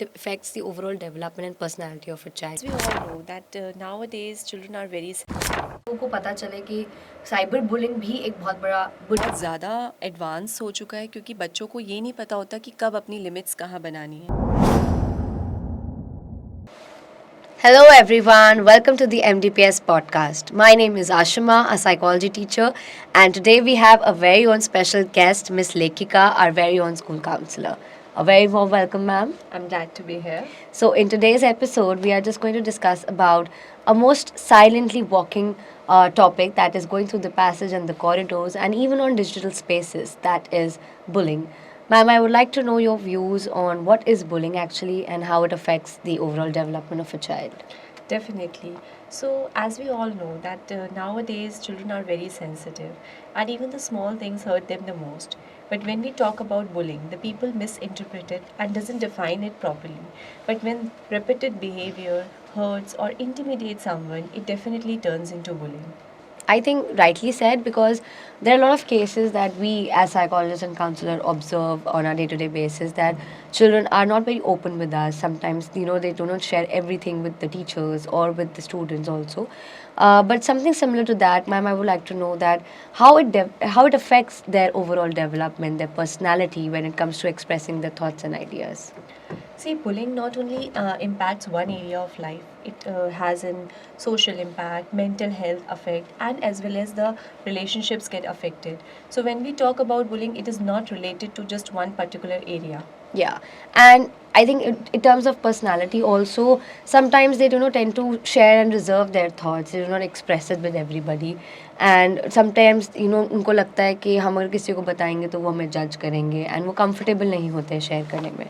it affects the overall development and personality of a child. We all know that nowadays children are very लोगों को पता चले कि cyber bullying भी एक बहुत बड़ा बहुत ज़्यादा एडवांस हो चुका है क्योंकि बच्चों को ये नहीं पता होता कि कब अपनी लिमिट्स कहाँ बनानी है. Hello everyone, welcome to the MDPS podcast. My name is Ashima, a psychology teacher, and today we have a very own special guest, Miss Lekika, our very own school counselor. A very warm welcome, ma'am. I'm glad to be here. So, in today's episode, we are just going to discuss about a most silently walking topic that is going through the passage and the corridors and even on digital spaces, that is bullying. Ma'am, I would like to know your views on what is bullying actually and how it affects the overall development of a child. Definitely. So, as we all know, that nowadays children are very sensitive, and even the small things hurt them the most. But when we talk about bullying, the people misinterpret it and doesn't define it properly. But when repeated behavior hurts or intimidates someone, it definitely turns into bullying. I think rightly said, because there are a lot of cases that we as psychologists and counselors observe on a day-to-day basis that children are not very open with us. Sometimes, they do not share everything with the teachers or with the students also. But something similar to that, ma'am, I would like to know that how it affects their overall development, their personality when it comes to expressing their thoughts and ideas. See, bullying not only impacts one area of life, it has an social impact, mental health effect, and as well as the relationships get affected. So when we talk about bullying, it is not related to just one particular area. Yeah, and I think in terms of personality also, sometimes they do not tend to share and reserve their thoughts. They do not express it with everybody. And sometimes, उनको लगता है कि हम अगर किसी को बताएंगे तो वो हमें जज करेंगे एंड वो कंफर्टेबल नहीं होते हैं शेयर करने में.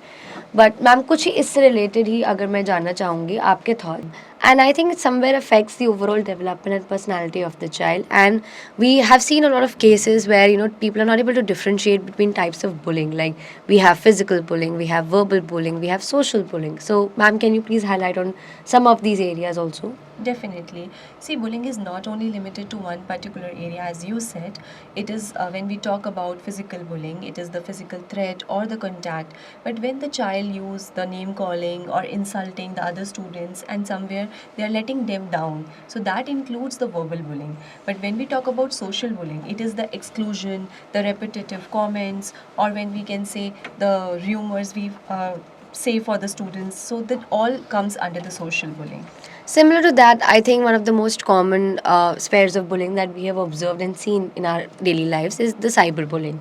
बट मैम कुछ ही इससे रिलेटेड ही अगर मैं जानना चाहूँगी आपके thought. And I think it somewhere affects the overall development and personality of the child. And we have seen a lot of cases where people are not able to differentiate between types of bullying. Like we have physical bullying, we have verbal bullying, we have social bullying. So, ma'am, can you please highlight on some of these areas also? Definitely. See, bullying is not only limited to one particular area, as you said. It is when we talk about physical bullying, it is the physical threat or the contact. But when the child use the name calling or insulting the other students, and somewhere they are letting them down, so that includes the verbal bullying. But when we talk about social bullying, it is the exclusion, the repetitive comments, or when we can say the rumors we say for the students. So that all comes under the social bullying. Similar to that, I think one of the most common spheres of bullying that we have observed and seen in our daily lives is the cyberbullying.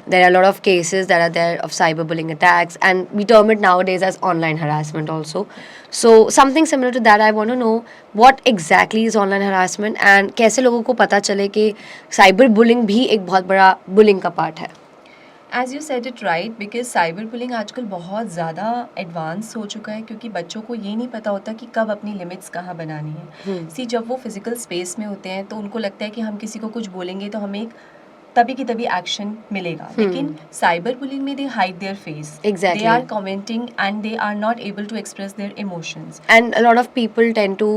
There are a lot of cases that are there of cyberbullying attacks, and we term it nowadays as online harassment also. So, something similar to that, I want to know what exactly is online harassment and कैसे लोगों को पता चले कि cyberbullying भी एक बहुत बड़ा bullying का part है. As you said it right, because cyber bullying आजकल बहुत ज़्यादा एडवांस हो चुका है क्योंकि बच्चों को ये नहीं पता होता कि कब अपनी लिमिट्स कहाँ बनानी है. सी जब वो फिजिकल स्पेस में होते हैं तो उनको लगता है कि हम किसी को कुछ बोलेंगे तो हमें एक तभी की तभी एक्शन मिलेगा. लेकिन साइबर बुलिंग में they hide their face. Exactly. They are commenting and they are not able to express their emotions. And a lot of people tend to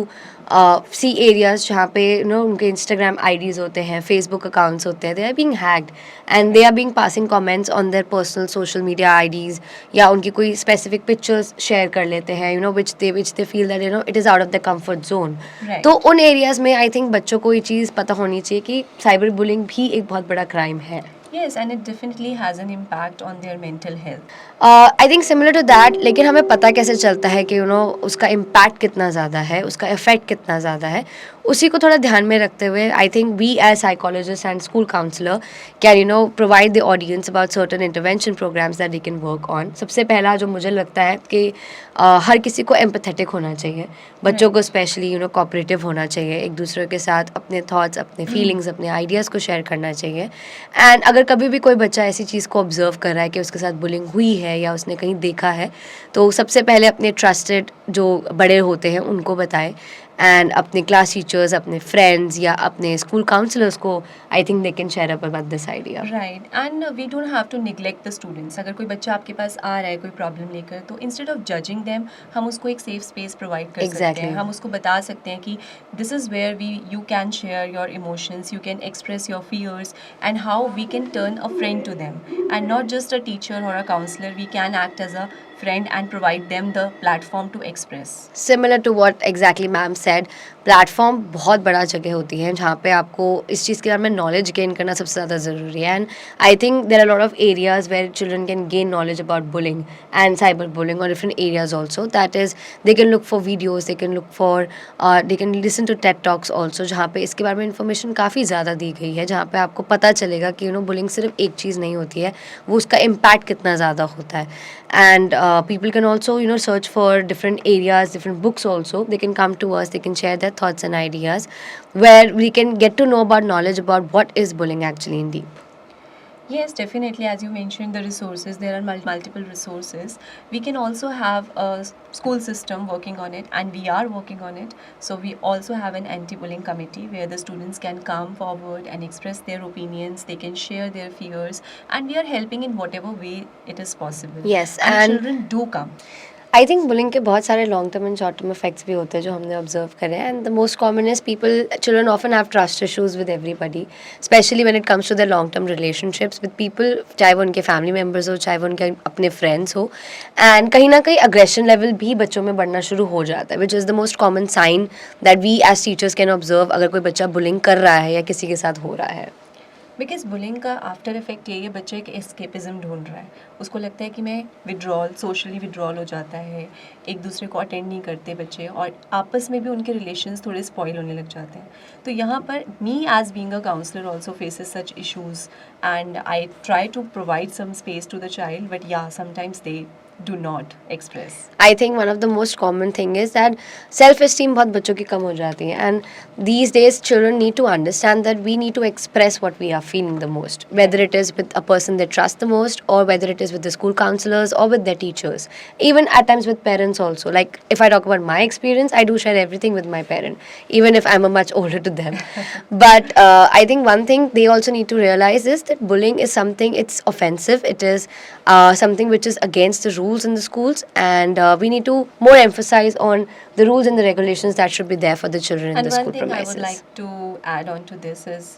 see areas जहाँ पे उनके Instagram IDs होते हैं, Facebook accounts होते हैं, they are being hacked and they are being passing comments on their personal social media IDs या उनकी कोई specific pictures share कर लेते हैं, which they feel that it is out of the comfort zone. Right. तो उन areas में I think बच्चों को ये चीज़ पता होनी चाहिए कि cyber bullying भी एक बहुत बड़ा crime है. Yes, and it definitely has an impact on their mental health. I think similar to that, लेकिन हमें पता कैसे चलता है कि उसका इम्पैक्ट कितना ज़्यादा है, उसका इफेक्ट कितना ज़्यादा है, उसी को थोड़ा ध्यान में रखते हुए I think we as psychologists and school counsellor can provide the audience about certain intervention programmes that they can work on. सबसे पहला जो मुझे लगता है कि हर किसी को एम्पथेटिक होना चाहिए, बच्चों को स्पेशली कोऑपरेटिव होना चाहिए, एक दूसरे के साथ अपने थॉट्स, अपने फीलिंग्स, अपने आइडियाज़ को शेयर करना चाहिए. एंड अगर कभी भी कोई बच्चा ऐसी चीज़ को ऑब्जर्व कर रहा है कि उसके साथ बुलिंग हुई है या उसने कहीं देखा है, तो सबसे पहले अपने ट्रस्टेड जो बड़े होते हैं उनको बताएं एंड अपने क्लास टीचर्स, अपने फ्रेंड्स या अपने स्कूल काउंसलर्स को I think they can share up about this idea. Right, and we don't have to neglect the students. अगर कोई बच्चा आपके पास आ रहा है कोई प्रॉब्लम लेकर, तो इंस्टेड ऑफ जजिंग देम हम उसको एक सेफ स्पेस प्रोवाइड कर सकते हैं. हम उसको बता सकते हैं कि this is where you can share your emotions, you can express your fears, and how we can turn a friend to them, and not just a teacher or a counsellor. We can act as a friend and provide them the platform to express. Similar to what exactly ma'am said, platform बहुत बड़ा जगह होती है जहाँ पे आपको इस चीज़ के बारे में नॉलेज गेन करना सबसे ज़्यादा ज़रूरी है. And I think there are lot of areas where children can gain knowledge about bullying and cyber bullying or different areas also. That is they can look for videos, they can look for, they can listen to TED talks also, जहाँ पे इसके बारे में information काफ़ी ज़्यादा दी गई है, जहाँ पे आपको पता चलेगा कि बुलिंग सिर्फ एक चीज़ नहीं होती है, वो उसका इम्पैक्ट कितना ज़्यादा होता है. And people can also search for different areas, different books also. They can come to us, they can share their thoughts and ideas, where we can get to know about knowledge about what is bullying actually in deep. Yes, definitely. As you mentioned, the resources, there are multiple resources. We can also have a school system working on it, and we are working on it. So we also have an anti-bullying committee where the students can come forward and express their opinions. They can share their fears, and we are helping in whatever way it is possible. Yes, and and children do come. I think bullying के बहुत सारे long term and short term effects भी होते हैं जो हमने observe करे हैं. And the most common is people, children often have trust issues with everybody, especially when it comes to the long term relationships with people, चाहे वो उनके फैमिली मेम्बर्स हो, चाहे वो उनके अपने फ्रेंड्स हो. एंड कहीं ना कहीं अग्रेशन लेवल भी बच्चों में बढ़ना शुरू हो जाता है, which is the most common sign that we as teachers can observe अगर कोई बच्चा बुलिंग कर रहा है या किसी के साथ हो रहा है. बिकॉज बुलिंग का आफ्टर इफेक्ट यही है, बच्चे एक एस्केपिज्म ढूंढ रहा है. उसको लगता है कि मैं विड्रॉल, सोशली विड्रॉल हो जाता है, एक दूसरे को अटेंड नहीं करते बच्चे, और आपस में भी उनके रिलेशंस थोड़े स्पॉइल होने लग जाते हैं. तो यहाँ पर me as being a counsellor also faces such issues, and I try to provide some space to the child, but yeah sometimes they do not express. I think one of the most common thing is that self-esteem बहुत बच्चों की कम हो जाती है, and these days children need to understand that we need to express what we are feeling the most, whether it is with a person they trust the most, or whether it is with the school counselors or with their teachers, even at times with parents also. Like if I talk about my experience, I do share everything with my parent, even if I'm a much older to them. But I think one thing they also need to realize is that bullying is something, it's offensive, it is something which is against the rules in the schools, and we need to more emphasize on the rules and the regulations that should be there for the children in And the one school thing premises. I would like to add on to this is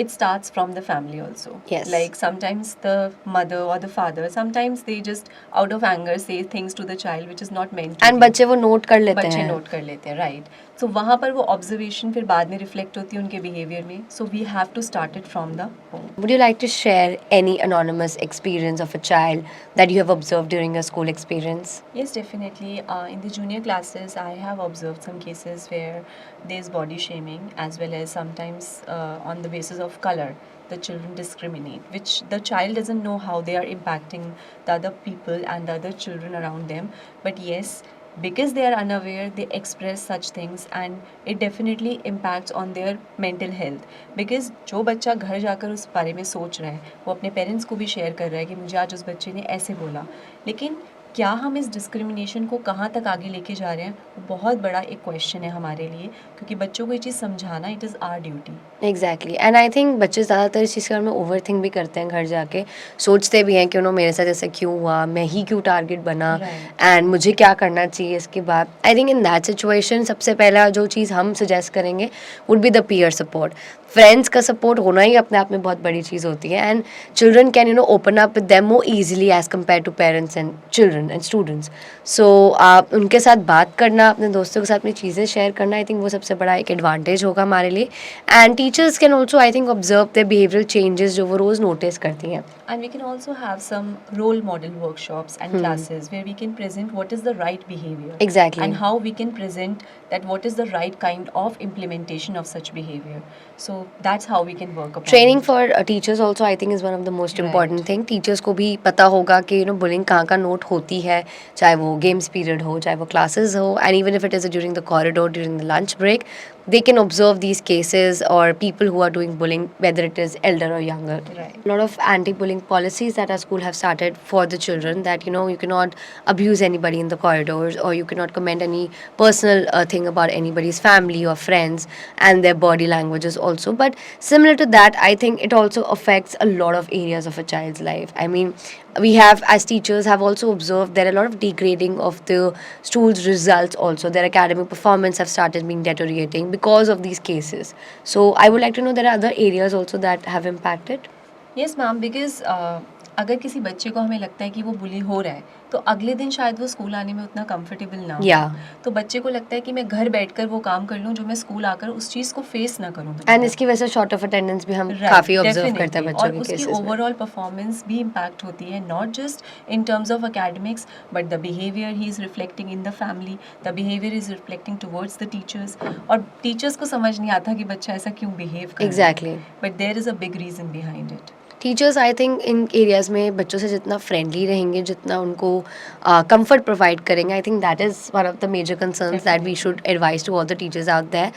it starts from the family also. Yes. Like sometimes the mother or the father, sometimes they just out of anger say things to the child which is not meant to And be. बच्चे वो note कर लेते बच्चे हैं. Note कर लेते हैं, right. सो वहाँ पर वो ऑब्जर्वेशन फिर बाद में रिफ्लेक्ट होती है उनके बिहेवियर में. So we have to start it from the home. Would you like to share any anonymous experience of a child that you have observed during your school experience? Yes, definitely. In the junior classes, I have observed some cases where there's body shaming, as well as sometimes on the basis of color, the children discriminate, which the child doesn't know how they are impacting the other people and the other children around them. But yes, because they are unaware, they express such things, and it definitely impacts on their mental health. Because जो बच्चा घर जाकर उस बारे में सोच रहा है, वो अपने पेरेंट्स को भी शेयर कर रहा है कि मुझे आज उस बच्चे ने ऐसे बोला, लेकिन क्या हम इस डिस्क्रिमिनेशन को कहाँ तक आगे लेके जा रहे हैं, वो बहुत बड़ा एक क्वेश्चन है हमारे लिए, क्योंकि बच्चों को ये चीज़ समझाना it is our duty. Exactly. And I think बच्चे ज़्यादातर इस चीज़ के बारे में ओवर थिंक भी करते हैं, घर जाके सोचते भी हैं कि मेरे साथ ऐसा क्यों हुआ, मैं ही क्यों टारगेट बना, Right. एंड मुझे क्या करना चाहिए इसके बाद. आई थिंक इन दैट सिचुएशन सबसे पहला जो चीज़ हम सजेस्ट करेंगे would be the peer support. Friends का सपोर्ट होना ही अपने आप में बहुत बड़ी चीज़ होती है, and children can open up with them more easily as compare to parents and children and students. So आप उनके साथ बात करना, अपने दोस्तों के साथ में चीज़ें शेयर करना, आई थिंक वो सबसे बड़ा एक एडवांटेज होगा हमारे लिए. And teachers can also I think observe the behavioural changes जो वो रोज़ नोटिस करती हैं. And we can also have some role model workshops and classes where we can present what is the right behavior. Exactly. And how we can present that what is the right kind of implementation of such behavior. So that's how we can work upon training it. For teachers also I think is one of the most Right. Important thing. Teachers को भी पता होगा कि bullying कहाँ का note होती है, चाहे वो गेम्स पीरियड हो, चाहे वो क्लासेस हो, and even if it is during the corridor, during the lunch break, they can observe these cases or people who are doing bullying, whether it is elder or younger. Right. A lot of anti-bullying policies that our school have started for the children, that you cannot abuse anybody in the corridors, or you cannot comment any personal thing about anybody's family or friends, and their body languages also. But similar to that, I think it also affects a lot of areas of a child's life. I mean, we have, as teachers, have also observed there are a lot of degrading of the students' results also. Their academic performance have started being deteriorating because of these cases. So I would like to know, there are other areas also that have impacted. Yes, ma'am, because अगर किसी बच्चे को हमें लगता है कि वो बुली हो रहा है, तो अगले दिन शायद वो स्कूल आने में उतना कंफर्टेबल ना हो। Yeah. तो बच्चे को लगता है कि मैं घर बैठकर वो काम कर लूँ जो मैं स्कूल आकर उस चीज़ को फेस ना करूँ एंड दोबारा। इसकी वजह से शॉर्ट ऑफ अटेंडेंस भी हम Right, काफ़ी ऑब्जर्व करते हैं definitely. बच्चों और के उसकी केसेस में. ओवरऑल परफॉर्मेंस भी इम्पैक्ट होती है, not just in terms of academics, but the behaviour he is reflecting in the family, the behaviour is reflecting towards the teachers, और टीचर्स को समझ नहीं आता कि बच्चा ऐसा क्यों बिहेव कर रहा है, exactly. But there is a big reason behind it. Teachers I think in areas में बच्चों से जितना फ्रेंडली रहेंगे, जितना उनको कंफर्ट प्रोवाइड करेंगे, I think that is one of the major concerns that we should advise to all the teachers out there.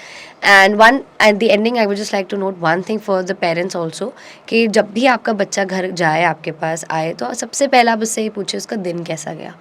And one at the ending I would just like to note one thing for the parents also, कि जब भी आपका बच्चा घर जाए, आपके पास आए, तो सबसे पहला आप उससे ये पूछे उसका दिन कैसा गया.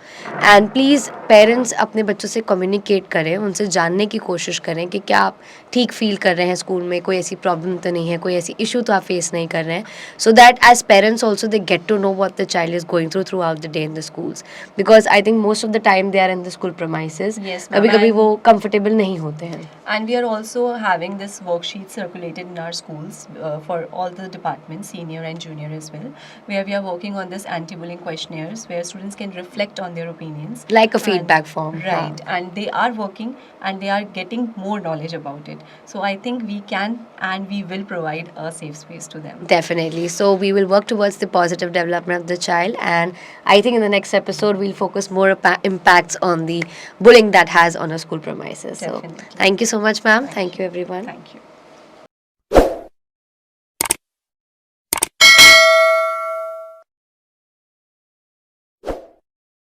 एंड प्लीज़ पेरेंट्स अपने बच्चों से कम्युनिकेट करें, उनसे जानने की कोशिश करें कि क्या आप ठीक फील कर रहे हैं स्कूल में, कोई ऐसी प्रॉब्लम तो नहीं है, कोई ऐसी इशू तो आप फेस नहीं कर रहे हैं, so that as parents also they get to know what the child is going through throughout the day in the schools, because I think most of the time they are in the school premises. Yes, ma'am. कभी कभी And- वो comfortable नहीं होते हैं. And we are also having this worksheet circulated in our schools for all the departments, senior and junior as well, where we are working on this anti-bullying questionnaires where students can reflect on their opinions. Like a And- feedback form. Right. And they are working and they are getting more knowledge about it. So I think we can and we will provide a safe space to them. Definitely. So we will work towards the positive development of the child, and I think in the next episode we'll focus more impacts on the bullying that has on a school premises. So Definitely. thank you so much, ma'am. Thank you, everyone. Thank you.